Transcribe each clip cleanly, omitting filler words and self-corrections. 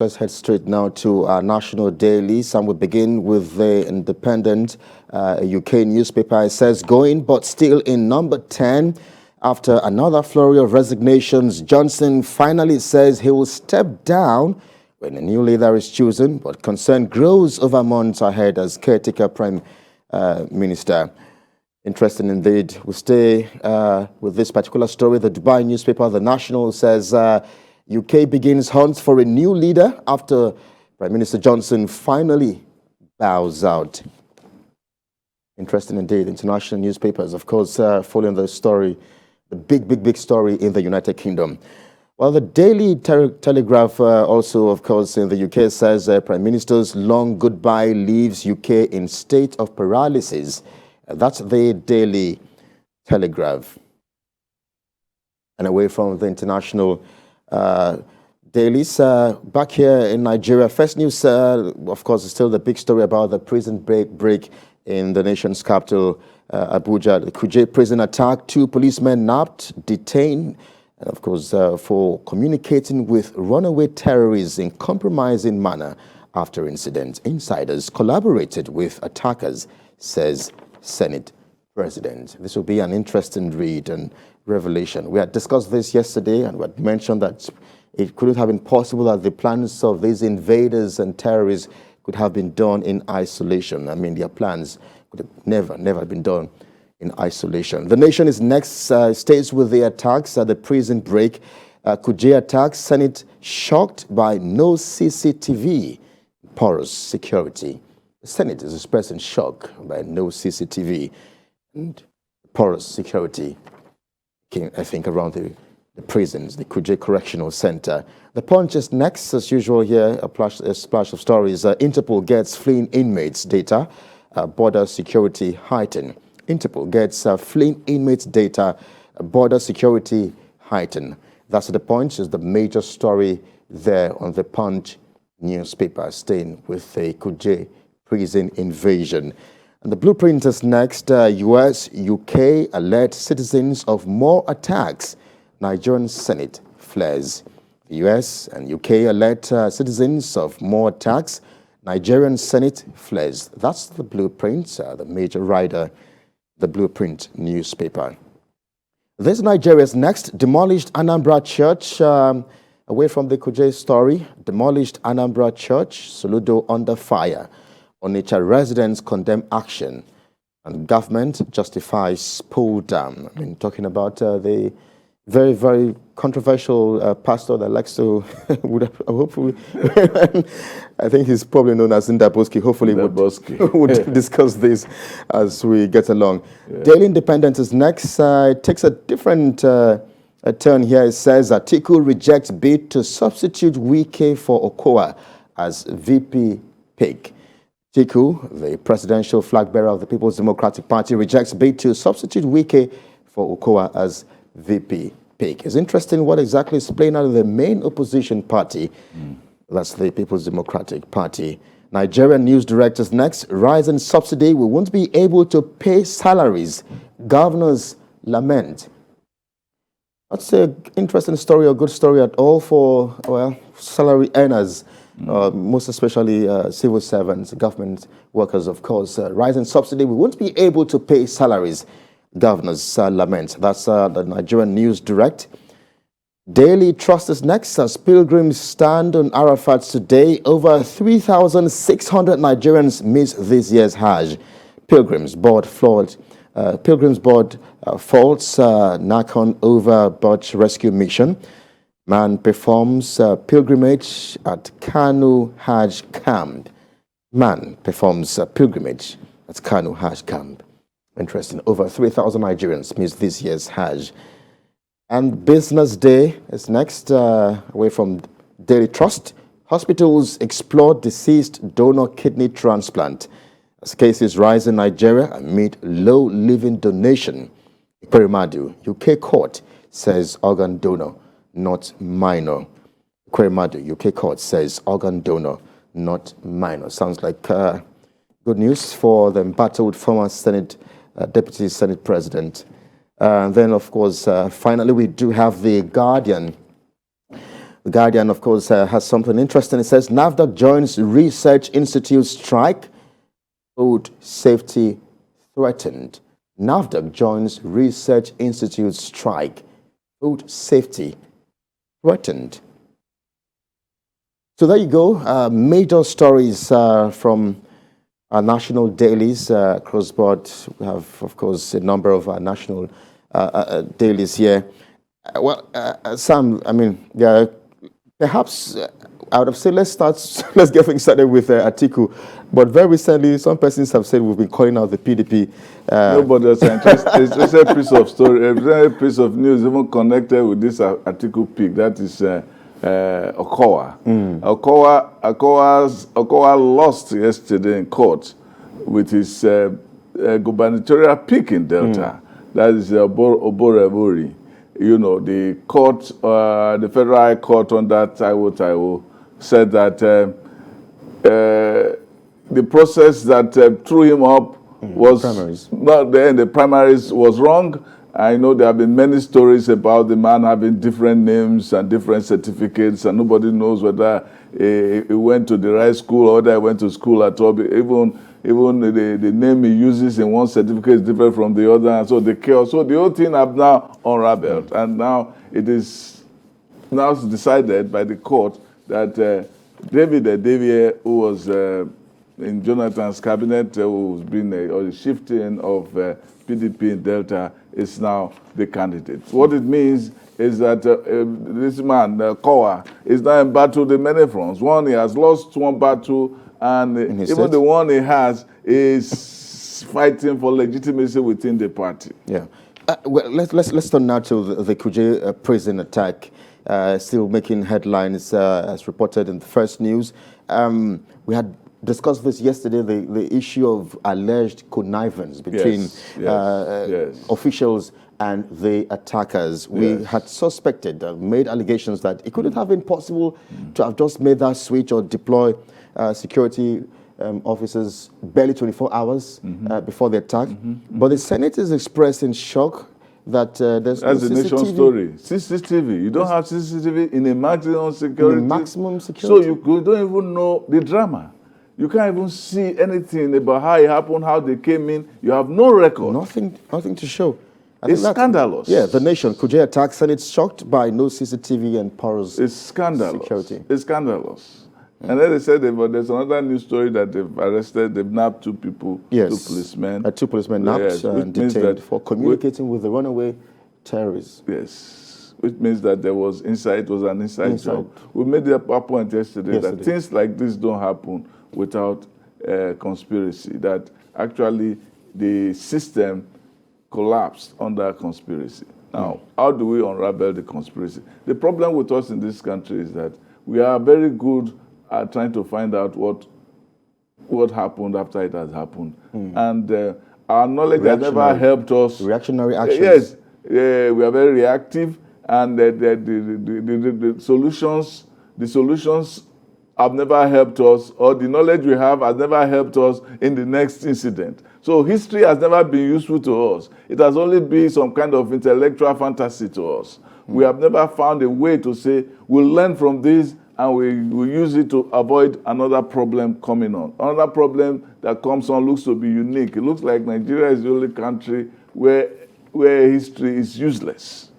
Let's head straight now to our national dailies, and we begin with the Independent, UK newspaper. It says, going but still in number 10. After another flurry of resignations, Johnson finally says he will step down when a new leader is chosen, but concern grows over months ahead as caretaker Prime Minister. Interesting indeed. We stay with this particular story. The Dubai newspaper, The National, says UK begins hunt for a new leader after Prime Minister Johnson finally bows out. Interesting indeed. International newspapers, of course, following the story, the big story in the United Kingdom. Well, the Daily Telegraph also, of course, in the UK says Prime Minister's long goodbye leaves UK in state of paralysis. That's the Daily Telegraph. And away from the international dailies, back here in Nigeria, first news, of course, is still the big story about the prison break in the nation's capital, Abuja. The Kuje prison attack, 2 policemen nabbed, detained, and of course, for communicating with runaway terrorists in compromising manner after incident. Insiders collaborated with attackers, says Senate President. This will be an interesting read and revelation. We had discussed this yesterday, and we had mentioned that it couldn't have been possible that the plans of these invaders and terrorists could have been done in isolation. I mean, their plans could have never been done in isolation. The Nation is next, stays with the attacks at the prison break. Kuje attacks, Senate shocked by no CCTV. Porous security. The Senate is expressing shock by no CCTV and porous security, I think, around the prisons, the Kuje Correctional Center. The Punch is next, as usual here, a splash of stories. Interpol gets fleeing inmates data, border security heightened. Interpol gets fleeing inmates data, border security heightened. That's the Punch, is the major story there on the Punch newspaper, staying with the Kuje prison invasion. And the Blueprint is next. US, UK alert citizens of more attacks. Nigerian Senate flares. The US and UK alert citizens of more attacks. Nigerian Senate flares. That's the Blueprint, the major rider, the Blueprint newspaper. This Nigeria's next. Demolished Anambra church. Away from the Kuje story, demolished Anambra church, Soludo under fire. Onitsha residents condemn action, and government justifies pull down. I mean, talking about the very controversial pastor that likes to, hopefully, I think he's probably known as Ndaboski. Hopefully, would discuss this as we get along. Yeah. Daily Independent is next. It takes a different turn here. It says Atiku rejects bid to substitute Wike for Okowa as VP pick. Atiku, the presidential flag bearer of the People's Democratic Party, rejects bid to substitute Wike for Okowa as VP pick. It's interesting what exactly is playing out of the main opposition party. That's the People's Democratic Party. Nigerian news directors next. Rise in subsidy. We won't be able to pay salaries. Governors lament. That's an interesting story, a good story at all for, well, salary earners. Most especially civil servants, government workers, of course. Rising subsidy, we won't be able to pay salaries. Governors lament. That's the Nigerian News Direct. Daily Trust is next. As pilgrims stand on Arafat today, over 3,600 Nigerians miss this year's Hajj. Pilgrims board faults Nakon over Botch rescue mission. Man performs pilgrimage at Kanu Hajj camp. Man performs pilgrimage at Kanu Hajj camp. Interesting. Over 3,000 Nigerians missed this year's Hajj. And Business Day is next, away from Daily Trust. Hospitals explore deceased donor kidney transplant. As cases rise in Nigeria amid low living donation. Ikwerimadu, UK court says organ donor not minor. Ikwerimadu, UK court says organ donor not minor. Sounds like good news for the embattled former Deputy Senate President. And then, of course, finally, we do have The Guardian. The Guardian, of course, has something interesting. It says, NAFDAC joins Research Institute strike, food safety threatened. NAFDAC joins Research Institute strike, food safety threatened. So there you go. Major stories from our national dailies across board. We have, of course, a number of our national dailies here. Sam, I mean, perhaps I would have said let's get things started with Atiku. But very recently, some persons have said we've been calling out the PDP. Nobody is interested. It's a piece of story, a piece of news even connected with this Atiku pick. That is Okowa. Okowa lost yesterday in court with his gubernatorial pick in Delta. That is Oborevori. You know, the court, the Federal High Court under Taiwo said that the process that threw him up was not the end. The primaries was wrong. I know there have been many stories about the man having different names and different certificates, and nobody knows whether he went to the right school or whether he went to school at all. Even the name he uses in one certificate is different from the other, and so the chaos. So the whole thing have now unraveled, and now it is now decided by the court that David Adevie, who was in Jonathan's cabinet, who's been a shifting of PDP in Delta, is now the candidate. What it means is that this man, Kowa, is now in battle with many fronts. One, he has lost one battle, and even the one he has is fighting for legitimacy within the party. Yeah. Well, let's turn now to the Kuje prison attack. Still making headlines as reported in the first news. We had discussed this yesterday, the issue of alleged connivance between officials and the attackers. We had suspected, made allegations that it couldn't have been possible to have just made that switch or deploy security officers barely 24 hours before the attack. But the Senate is expressing shock that there's That's no the nation CCTV. story. CCTV. You don't have CCTV in a maximum security. Maximum security. So you don't even know the drama. You can't even see anything about how it happened, how they came in. You have no record. Nothing to show. It's scandalous. Yeah, the nation. Kuje attack, Senate shocked by no CCTV and Porous. It's scandalous. Security. It's scandalous. And then they said but there's another news story that they've nabbed two people, two policemen. Two policemen nabbed and detained for communicating with the runaway terrorists. Yes, which means that there was an inside job. We made the point yesterday that things like this don't happen without conspiracy, that actually the system collapsed under conspiracy. Now, how do we unravel the conspiracy? The problem with us in this country is that we are very good at trying to find out what happened after it has happened. And our knowledge has never helped us. Reactionary actions. Yes, we are very reactive, and the solutions have never helped us, or the knowledge we have has never helped us in the next incident. So history has never been useful to us. It has only been some kind of intellectual fantasy to us. We have never found a way to say, we'll learn from this and we use it to avoid another problem coming on. Another problem that comes on looks to be unique. It looks like Nigeria is the only country where history is useless.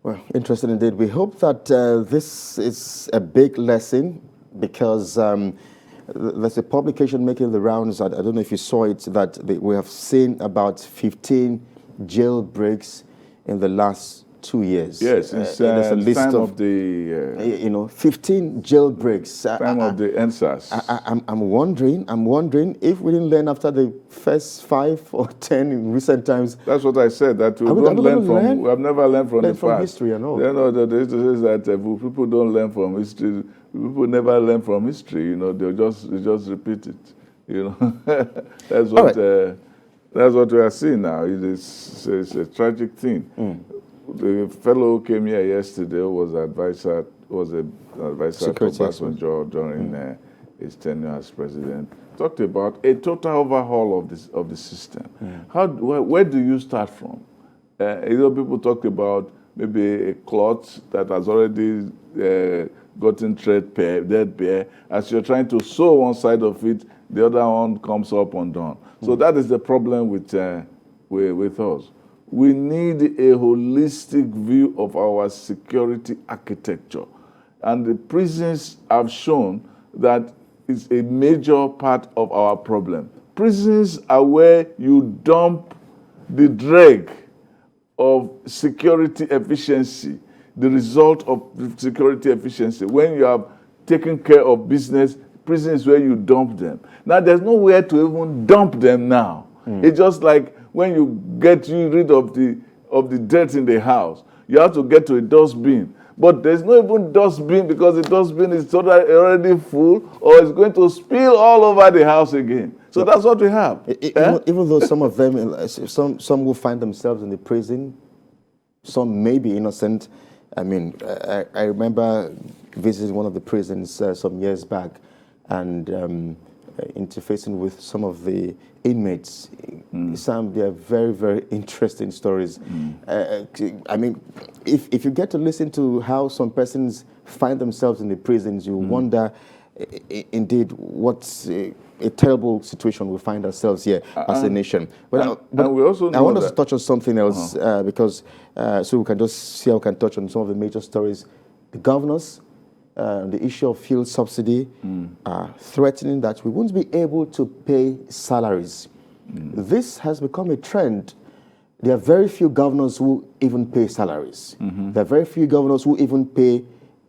Well, interesting indeed. We hope that this is a big lesson, because there's a publication making the rounds. I don't know if you saw it, that we have seen about 15 jailbreaks in the last 2 years. Yes, it's a list time of the 15 jailbreaks. Time of the answers. I'm wondering if we didn't learn after the first 5 or 10 in recent times. That's what I said. That we don't learn from. We have never learned from the past. History and all. You know, they used to say that people don't learn from history. People never learn from history. You know, they just repeat it. You know, that's what that's what we are seeing now. It's a tragic thing. The fellow who came here yesterday was an advisor to Obasanjo during his tenure as president. Talked about a total overhaul of the system. Where do you start from? People talked about maybe a cloth that has already gotten threadbare. As you're trying to sew one side of it, the other one comes up undone. So that is the problem with us. We need a holistic view of our security architecture. And the prisons have shown that it's a major part of our problem. Prisons are where you dump the drag of security efficiency, the result of security efficiency. When you have taken care of business, prison is where you dump them. Now, there's nowhere to even dump them now. It's just like when you get rid of the dirt in the house, you have to get to a dustbin. But there's no even dustbin because the dustbin is already full or it's going to spill all over the house again. So that's what we have. Even though some of them, some will find themselves in the prison, some may be innocent. I mean, I remember visiting one of the prisons some years back and interfacing with some of the inmates. Some, they are very, very interesting stories. I mean, if you get to listen to how some persons find themselves in the prisons, you wonder indeed what's a terrible situation we find ourselves here as a nation. But we also know I want us to touch on something else because so we can just see how we can touch on some of the major stories. The governors, the issue of fuel subsidy, are threatening that we won't be able to pay salaries. This has become a trend. There are very few governors who even pay salaries. There are very few governors who even pay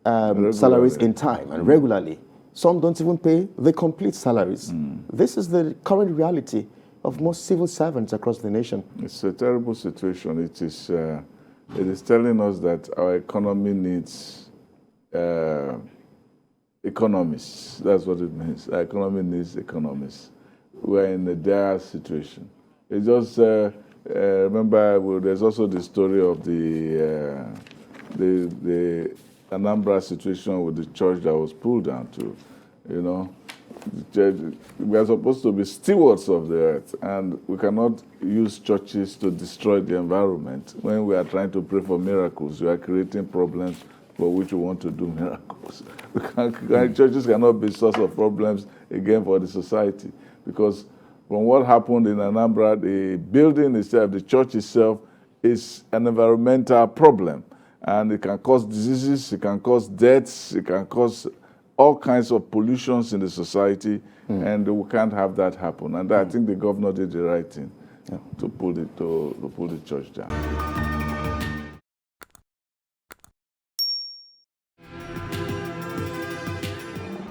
salaries in time and regularly. Some don't even pay the complete salaries. This is the current reality of most civil servants across the nation. It's a terrible situation. It is telling us that our economy needs economists. That's what it means. Our economy needs economists. We're in a dire situation. It just remember there's also the story of the Anambra situation with the church that was pulled down to, you know. We are supposed to be stewards of the earth, and we cannot use churches to destroy the environment. When we are trying to pray for miracles, we are creating problems for which we want to do miracles. Churches cannot be a source of problems again for the society, because from what happened in Anambra, the building itself, the church itself, is an environmental problem. And it can cause diseases, it can cause deaths, it can cause all kinds of pollutions in the society, and we can't have that happen. And I think the governor did the right thing to pull the church down.